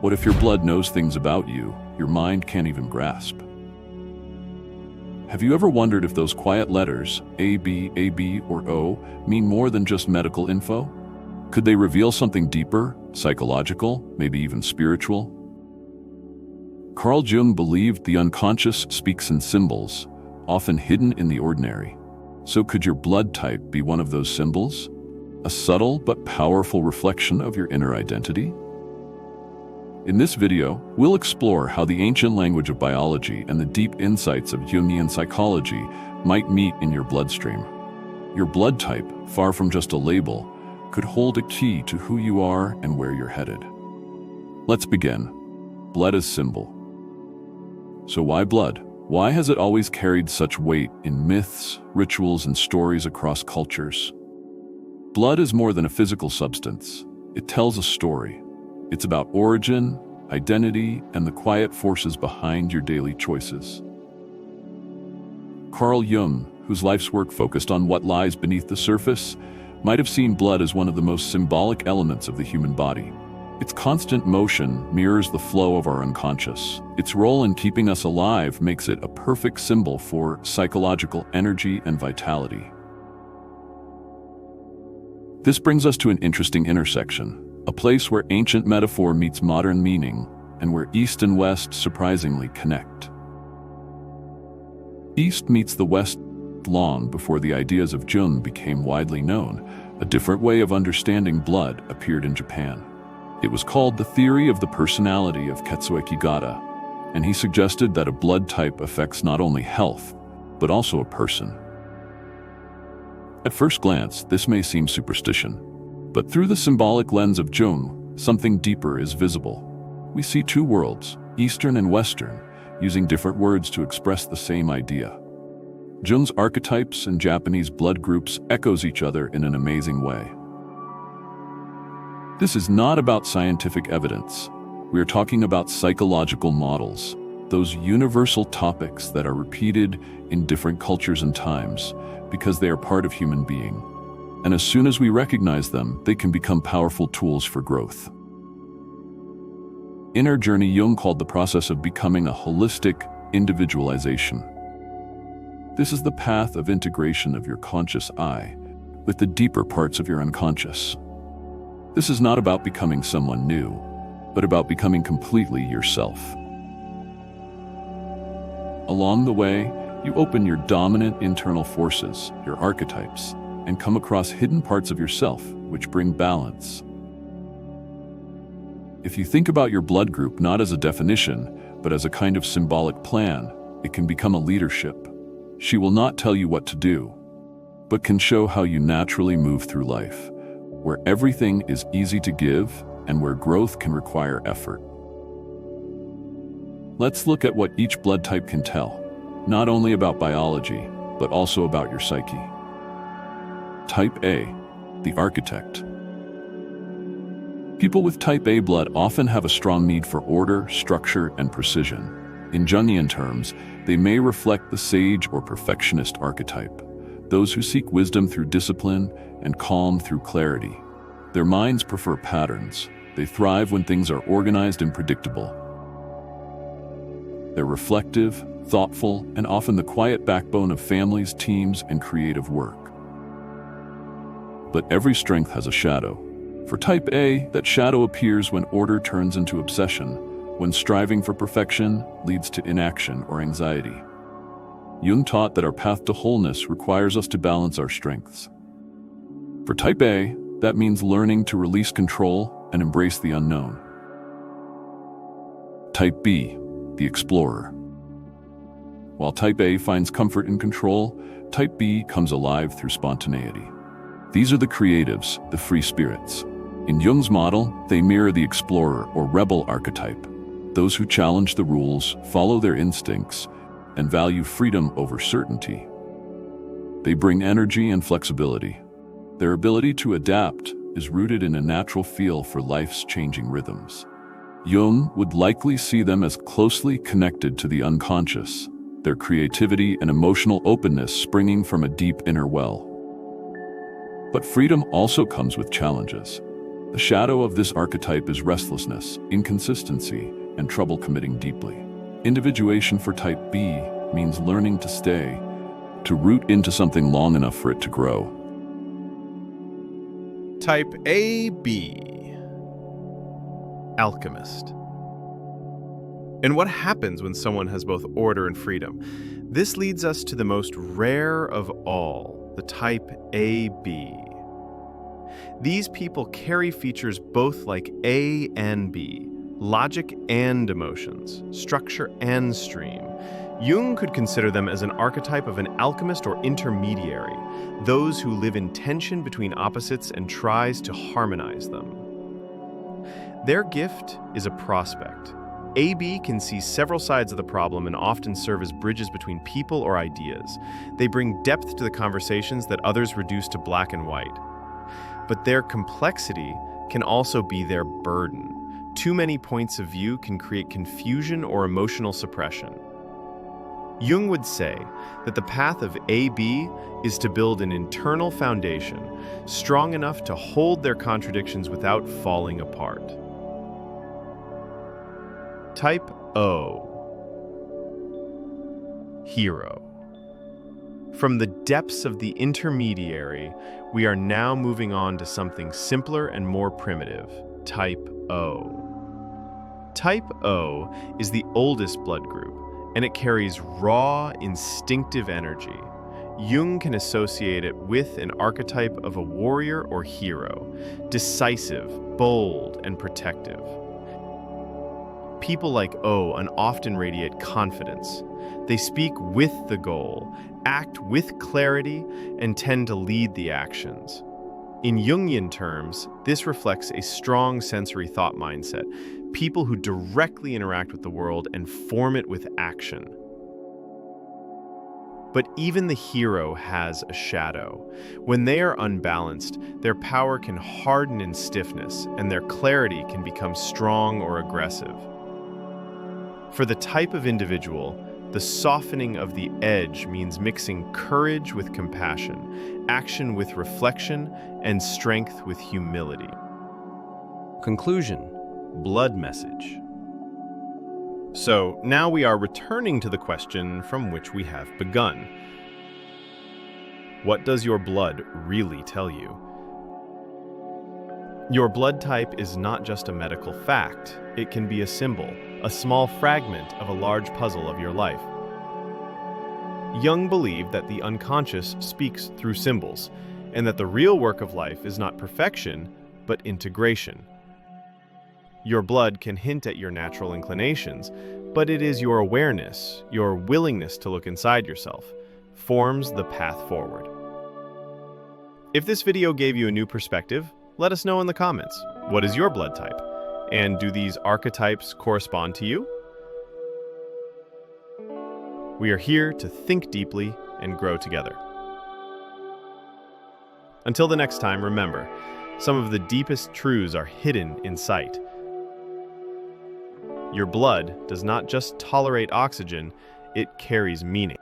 What if your blood knows things about you your mind can't even grasp? Have you ever wondered if those quiet letters, A, B, or O, mean more than just medical info? Could they reveal something deeper, psychological, maybe even spiritual? Carl Jung believed the unconscious speaks in symbols, often hidden in the ordinary. So could your blood type be one of those symbols? A subtle but powerful reflection of your inner identity? In this video, we'll explore how the ancient language of biology and the deep insights of Jungian psychology might meet in your bloodstream. Your blood type, far from just a label, could hold a key to who you are and where you're headed. Let's begin. Blood as symbol. So why blood? Why has it always carried such weight in myths, rituals, and stories across cultures? Blood is more than a physical substance. It tells a story. It's about origin, identity, and the quiet forces behind your daily choices. Carl Jung, whose life's work focused on what lies beneath the surface, might have seen blood as one of the most symbolic elements of the human body. Its constant motion mirrors the flow of our unconscious. Its role in keeping us alive makes it a perfect symbol for psychological energy and vitality. This brings us to an interesting intersection, a place where ancient metaphor meets modern meaning, and where East and West surprisingly connect. East meets the West long before the ideas of Jung became widely known. A different way of understanding blood appeared in Japan. It was called the theory of the personality of Ketsueki Gata, and he suggested that a blood type affects not only health, but also a person. At first glance, this may seem superstition, but through the symbolic lens of Jung, something deeper is visible. We see two worlds, Eastern and Western, using different words to express the same idea. Jung's archetypes and Japanese blood groups echoes each other in an amazing way. This is not about scientific evidence. We are talking about psychological models, those universal topics that are repeated in different cultures and times because they are part of human being. And as soon as we recognize them, they can become powerful tools for growth. In our journey, Jung called the process of becoming a holistic individualization. This is the path of integration of your conscious I with the deeper parts of your unconscious. This is not about becoming someone new, but about becoming completely yourself. Along the way, you open your dominant internal forces, your archetypes, and come across hidden parts of yourself which bring balance. If you think about your blood group not as a definition, but as a kind of symbolic plan, it can become a leadership. She will not tell you what to do, but can show how you naturally move through life, where everything is easy to give and where growth can require effort. Let's look at what each blood type can tell, not only about biology, but also about your psyche. Type A, the architect. People with type A blood often have a strong need for order, structure, and precision. In Jungian terms, they may reflect the sage or perfectionist archetype, those who seek wisdom through discipline and calm through clarity. Their minds prefer patterns. They thrive when things are organized and predictable. They're reflective, thoughtful, and often the quiet backbone of families, teams, and creative work. But every strength has a shadow. For type A, that shadow appears when order turns into obsession, when striving for perfection leads to inaction or anxiety. Jung taught that our path to wholeness requires us to balance our strengths. For type A, that means learning to release control and embrace the unknown. Type B, the explorer. While type A finds comfort in control, type B comes alive through spontaneity. These are the creatives, the free spirits. In Jung's model, they mirror the explorer or rebel archetype, those who challenge the rules, follow their instincts, and value freedom over certainty. They bring energy and flexibility. Their ability to adapt is rooted in a natural feel for life's changing rhythms. Jung would likely see them as closely connected to the unconscious, their creativity and emotional openness springing from a deep inner well. But freedom also comes with challenges. The shadow of this archetype is restlessness, inconsistency, and trouble committing deeply. Individuation for type B means learning to stay, to root into something long enough for it to grow. Type AB, alchemist. And what happens when someone has both order and freedom? This leads us to the most rare of all, the type AB. These people carry features both like A and B, logic and emotions, structure and stream. Jung could consider them as an archetype of an alchemist or intermediary, those who live in tension between opposites and tries to harmonize them. Their gift is a prospect. AB can see several sides of the problem and often serve as bridges between people or ideas. They bring depth to the conversations that others reduce to black and white. But their complexity can also be their burden. Too many points of view can create confusion or emotional suppression. Jung would say that the path of AB is to build an internal foundation strong enough to hold their contradictions without falling apart. Type O, hero. From the depths of the intermediary, we are now moving on to something simpler and more primitive, type O. Type O is the oldest blood group, and it carries raw, instinctive energy. Jung can associate it with an archetype of a warrior or hero, decisive, bold, and protective. People like O often radiate confidence. They speak with the goal, act with clarity, and tend to lead the actions. In Jungian terms, this reflects a strong sensory thought mindset, people who directly interact with the world and form it with action. But even the hero has a shadow. When they are unbalanced, their power can harden in stiffness, and their clarity can become strong or aggressive. For the type of individual, the softening of the edge means mixing courage with compassion, action with reflection, and strength with humility. Conclusion: blood message. So now we are returning to the question from which we have begun. What does your blood really tell you? Your blood type is not just a medical fact. It can be a symbol, a small fragment of a large puzzle of your life. Jung believed that the unconscious speaks through symbols, and that the real work of life is not perfection, but integration. Your blood can hint at your natural inclinations, but it is your awareness, your willingness to look inside yourself, forms the path forward. If this video gave you a new perspective, let us know in the comments. What is your blood type? And do these archetypes correspond to you? We are here to think deeply and grow together. Until the next time, remember, some of the deepest truths are hidden in sight. Your blood does not just tolerate oxygen, it carries meaning.